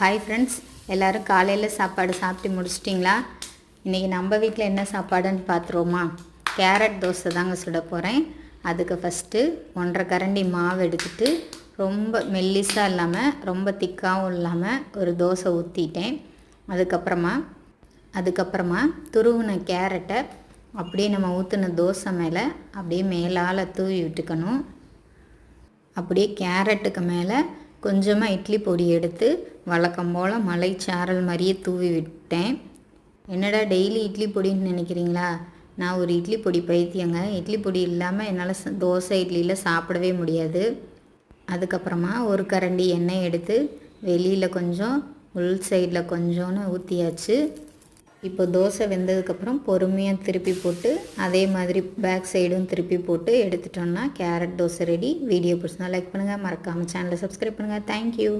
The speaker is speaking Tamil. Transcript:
ஹாய் ஃப்ரெண்ட்ஸ், எல்லோரும் காலையில் சாப்பாடு சாப்பிட்டு முடிச்சிட்டிங்களா? இன்றைக்கி நம்ம வீட்டில் என்ன சாப்பாடுன்னு பார்த்துருவோமா? கேரட் தோசை தாங்க சுட போகிறேன். அதுக்கு ஃபஸ்ட்டு 1.5 கரண்டி மாவு எடுத்துகிட்டு ரொம்ப மெல்லிஸாக இல்லாமல் ரொம்ப திக்காகவும் இல்லாமல் ஒரு தோசை ஊற்றிட்டேன். அதுக்கப்புறமா துருவின கேரட்டை அப்படியே நம்ம ஊற்றின தோசை மேலே அப்படியே மேலால் தூவி விட்டுக்கணும். அப்படியே கேரட்டுக்கு மேலே கொஞ்சமாக இட்லி பொடி எடுத்து வழக்கம் போல் மலைச்சாரல் மாதிரியே தூவி விட்டேன். என்னடா டெய்லி இட்லி பொடின்னு நினைக்கிறீங்களா? நான் ஒரு இட்லி பொடி பைத்தியங்க. இட்லி பொடி இல்லாமல் என்னால் தோசை இட்லியில் சாப்பிடவே முடியாது. அதுக்கப்புறமா 1 கரண்டி எண்ணெய் எடுத்து வெளியில் கொஞ்சம் உள் சைடில் கொஞ்சோன்னு ஊற்றியாச்சு. இப்போ தோசை வெந்ததுக்கப்புறம் பொறுமையாக திருப்பி போட்டு அதே மாதிரி பேக் சைடும் திருப்பி போட்டு எடுத்துட்டோம்னா கேரட் தோசை ரெடி. வீடியோ பிடிச்சிருந்தா லைக் பண்ணுங்கள், மறக்காமல் சேனலை சப்ஸ்கிரைப் பண்ணுங்கள். தேங்க்யூ.